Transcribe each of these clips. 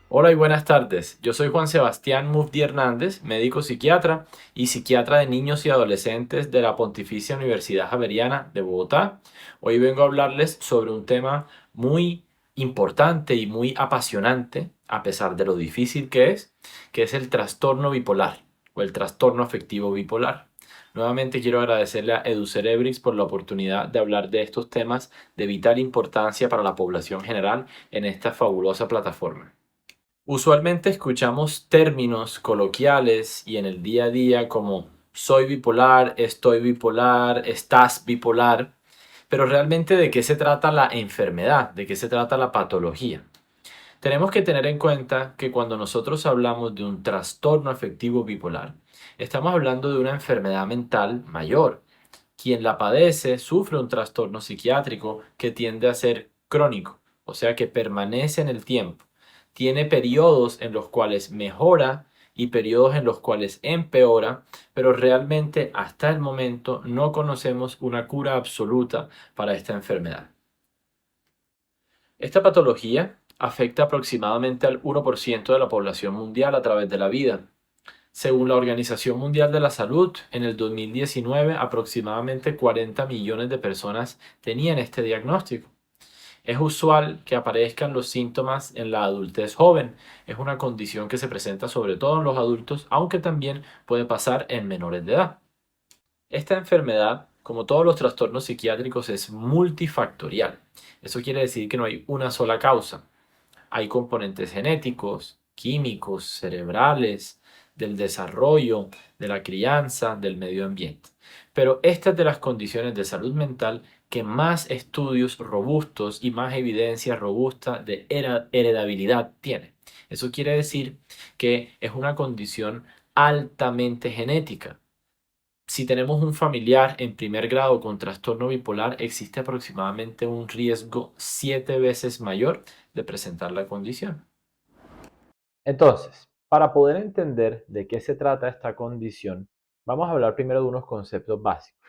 Hola y buenas tardes. Yo soy Juan Sebastián Mufdi Hernández, médico psiquiatra y psiquiatra de niños y adolescentes de la Pontificia Universidad Javeriana de Bogotá. Hoy vengo a hablarles sobre un tema muy importante y muy apasionante, a pesar de lo difícil que es el trastorno bipolar o el trastorno afectivo bipolar. Nuevamente quiero agradecerle a EduCerebrix por la oportunidad de hablar de estos temas de vital importancia para la población general en esta fabulosa plataforma. Usualmente escuchamos términos coloquiales y en el día a día como soy bipolar, estoy bipolar, estás bipolar, pero realmente ¿de qué se trata la enfermedad? ¿De qué se trata la patología? Tenemos que tener en cuenta que cuando nosotros hablamos de un trastorno afectivo bipolar, estamos hablando de una enfermedad mental mayor. Quien la padece sufre un trastorno psiquiátrico que tiende a ser crónico, o sea que permanece en el tiempo. Tiene periodos en los cuales mejora y periodos en los cuales empeora, pero realmente hasta el momento no conocemos una cura absoluta para esta enfermedad. Esta patología afecta aproximadamente al 1% de la población mundial a través de la vida. Según la Organización Mundial de la Salud, en el 2019 aproximadamente 40 millones de personas tenían este diagnóstico. Es usual que aparezcan los síntomas en la adultez joven. Es una condición que se presenta sobre todo en los adultos, aunque también puede pasar en menores de edad. Esta enfermedad, como todos los trastornos psiquiátricos, es multifactorial. Eso quiere decir que no hay una sola causa. Hay componentes genéticos, químicos, cerebrales, del desarrollo, de la crianza, del medio ambiente. Pero esta es de las condiciones de salud mental que más estudios robustos y más evidencia robusta de heredabilidad tiene. Eso quiere decir que es una condición altamente genética. Si tenemos un familiar en primer grado con trastorno bipolar, existe aproximadamente un riesgo 7 veces mayor de presentar la condición. Entonces, para poder entender de qué se trata esta condición, vamos a hablar primero de unos conceptos básicos.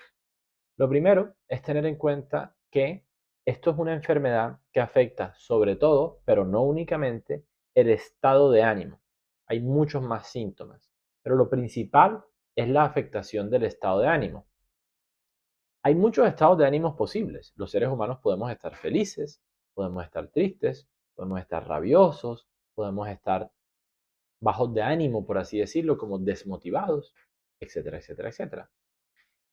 Lo primero es tener en cuenta que esto es una enfermedad que afecta sobre todo, pero no únicamente, el estado de ánimo. Hay muchos más síntomas, pero lo principal es la afectación del estado de ánimo. Hay muchos estados de ánimos posibles. Los seres humanos podemos estar felices, podemos estar tristes, podemos estar rabiosos, podemos estar bajos de ánimo, por así decirlo, como desmotivados, etcétera, etcétera, etcétera.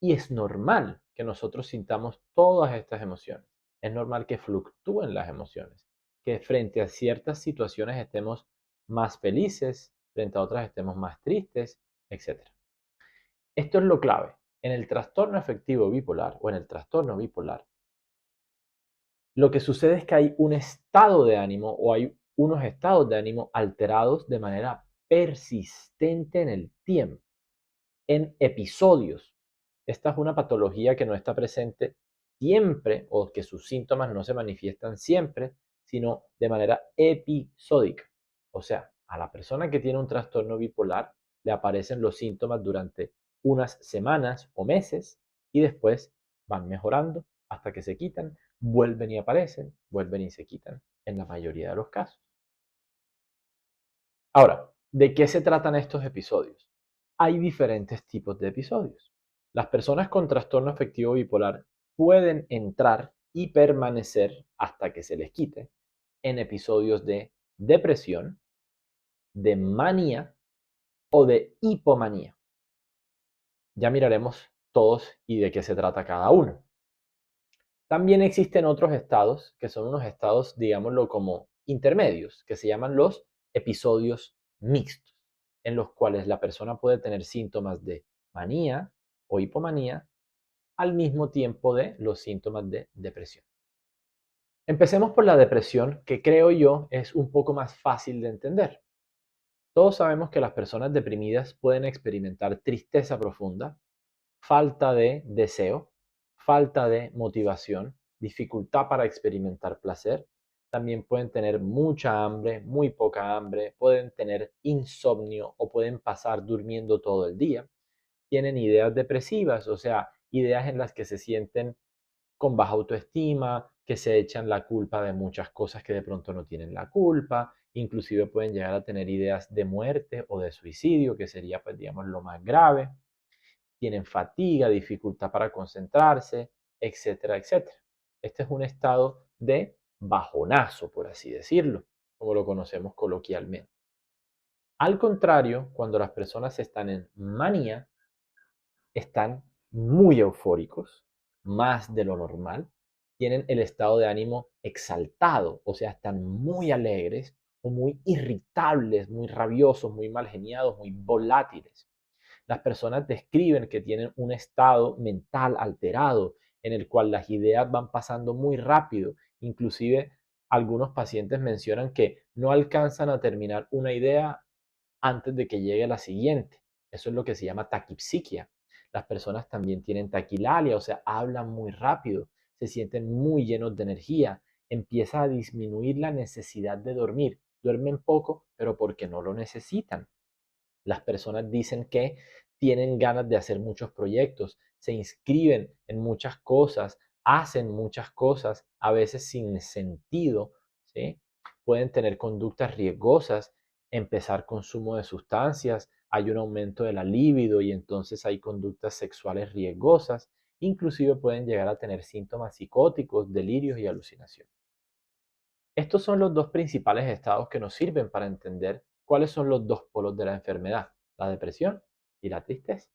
Y es normal que nosotros sintamos todas estas emociones. Es normal que fluctúen las emociones, que frente a ciertas situaciones estemos más felices, frente a otras estemos más tristes, etcétera. Esto es lo clave. En el trastorno afectivo bipolar o en el trastorno bipolar, lo que sucede es que hay un estado de ánimo o hay unos estados de ánimo alterados de manera persistente en el tiempo, en episodios. Esta es una patología que no está presente siempre o que sus síntomas no se manifiestan siempre, sino de manera episódica. O sea, a la persona que tiene un trastorno bipolar le aparecen los síntomas durante unas semanas o meses y después van mejorando hasta que se quitan, vuelven y aparecen, vuelven y se quitan en la mayoría de los casos. Ahora, ¿de qué se tratan estos episodios? Hay diferentes tipos de episodios. Las personas con trastorno afectivo bipolar pueden entrar y permanecer hasta que se les quite en episodios de depresión, de manía o de hipomanía. Ya miraremos todos y de qué se trata cada uno. También existen otros estados que son unos estados, digámoslo, como intermedios, que se llaman los episodios mixtos, en los cuales la persona puede tener síntomas de manía o hipomanía al mismo tiempo de los síntomas de depresión. Empecemos por la depresión, que creo yo es un poco más fácil de entender. Todos sabemos que las personas deprimidas pueden experimentar tristeza profunda, falta de deseo, falta de motivación, dificultad para experimentar placer, También pueden tener mucha hambre, muy poca hambre, pueden tener insomnio o pueden pasar durmiendo todo el día. Tienen ideas depresivas, o sea, ideas en las que se sienten con baja autoestima, que se echan la culpa de muchas cosas que de pronto no tienen la culpa, inclusive pueden llegar a tener ideas de muerte o de suicidio, que sería, pues, digamos, lo más grave. Tienen fatiga, dificultad para concentrarse, etcétera, etcétera. Este es un estado de bajonazo, por así decirlo, como lo conocemos coloquialmente. Al contrario, cuando las personas están en manía, están muy eufóricos, más de lo normal, tienen el estado de ánimo exaltado, o sea, están muy alegres o muy irritables, muy rabiosos, muy mal geniados, muy volátiles. Las personas describen que tienen un estado mental alterado en el cual las ideas van pasando muy rápido. Inclusive algunos pacientes mencionan que no alcanzan a terminar una idea antes de que llegue la siguiente. Eso es lo que se llama taquipsiquia. Las personas también tienen taquilalia, o sea, hablan muy rápido, se sienten muy llenos de energía, empieza a disminuir la necesidad de dormir. Duermen poco, pero porque no lo necesitan. Las personas dicen que tienen ganas de hacer muchos proyectos, se inscriben en muchas cosas, hacen muchas cosas, a veces sin sentido, ¿sí? Pueden tener conductas riesgosas, empezar consumo de sustancias, hay un aumento de la libido y entonces hay conductas sexuales riesgosas, inclusive pueden llegar a tener síntomas psicóticos, delirios y alucinación. Estos son los dos principales estados que nos sirven para entender cuáles son los dos polos de la enfermedad, la depresión y la tristeza.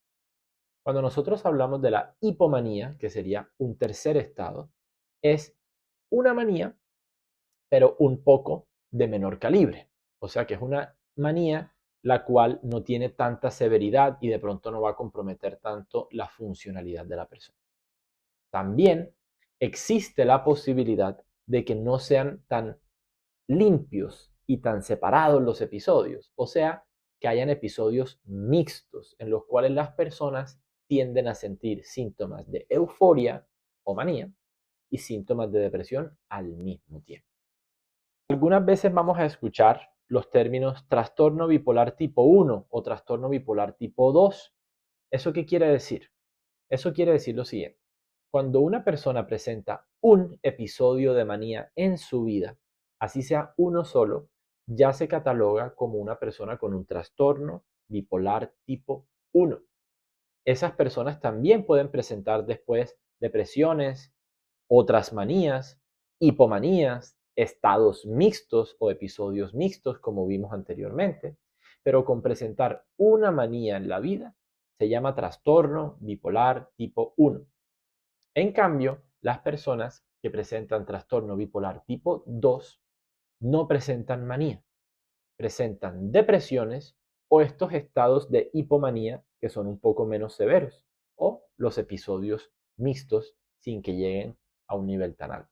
Cuando nosotros hablamos de la hipomanía, que sería un tercer estado, es una manía, pero un poco de menor calibre. O sea que es una manía la cual no tiene tanta severidad y de pronto no va a comprometer tanto la funcionalidad de la persona. También existe la posibilidad de que no sean tan limpios y tan separados los episodios. O sea, que hayan episodios mixtos en los cuales las personas tienden a sentir síntomas de euforia o manía y síntomas de depresión al mismo tiempo. Algunas veces vamos a escuchar los términos trastorno bipolar tipo 1 o trastorno bipolar tipo 2. ¿Eso qué quiere decir? Eso quiere decir lo siguiente. Cuando una persona presenta un episodio de manía en su vida, así sea uno solo, ya se cataloga como una persona con un trastorno bipolar tipo 1. Esas personas también pueden presentar después depresiones, otras manías, hipomanías, estados mixtos o episodios mixtos, como vimos anteriormente, pero con presentar una manía en la vida se llama trastorno bipolar tipo 1. En cambio, las personas que presentan trastorno bipolar tipo 2 no presentan manía, presentan depresiones o estos estados de hipomanía que son un poco menos severos o los episodios mixtos sin que lleguen a un nivel tan alto.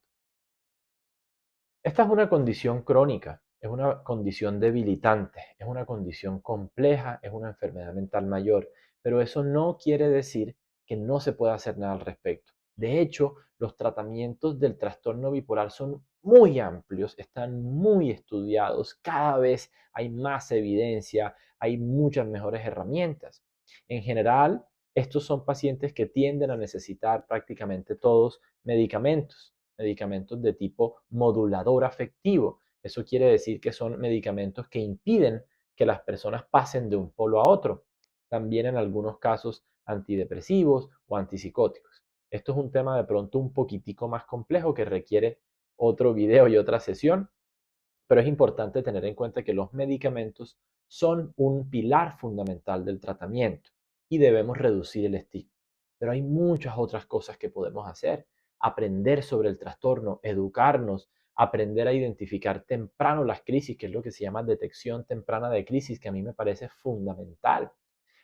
Esta es una condición crónica, es una condición debilitante, es una condición compleja, es una enfermedad mental mayor, pero eso no quiere decir que no se pueda hacer nada al respecto. De hecho, los tratamientos del trastorno bipolar son muy amplios, están muy estudiados, cada vez hay más evidencia, hay muchas mejores herramientas. En general, estos son pacientes que tienden a necesitar prácticamente todos medicamentos de tipo modulador afectivo. Eso quiere decir que son medicamentos que impiden que las personas pasen de un polo a otro. También en algunos casos antidepresivos o antipsicóticos. Esto es un tema de pronto un poquitico más complejo que requiere otro video y otra sesión, pero es importante tener en cuenta que los medicamentos son un pilar fundamental del tratamiento y debemos reducir el estigma. Pero hay muchas otras cosas que podemos hacer. Aprender sobre el trastorno, educarnos, aprender a identificar temprano las crisis, que es lo que se llama detección temprana de crisis, que a mí me parece fundamental.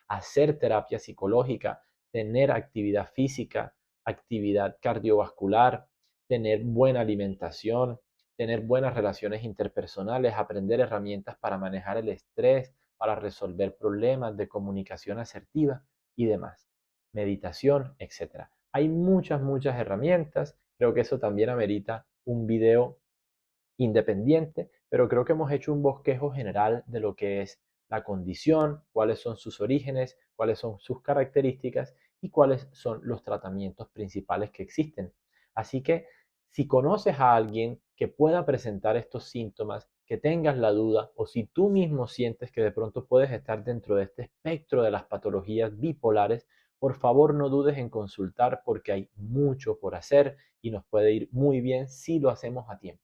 Hacer terapia psicológica, tener actividad física, actividad cardiovascular, tener buena alimentación, tener buenas relaciones interpersonales, aprender herramientas para manejar el estrés, para resolver problemas de comunicación asertiva y demás. Meditación, etcétera. Hay muchas herramientas. Creo que eso también amerita un video independiente, pero creo que hemos hecho un bosquejo general de lo que es la condición, cuáles son sus orígenes, cuáles son sus características y cuáles son los tratamientos principales que existen. Así que si conoces a alguien que pueda presentar estos síntomas, que tengas la duda o si tú mismo sientes que de pronto puedes estar dentro de este espectro de las patologías bipolares, por favor no dudes en consultar porque hay mucho por hacer y nos puede ir muy bien si lo hacemos a tiempo.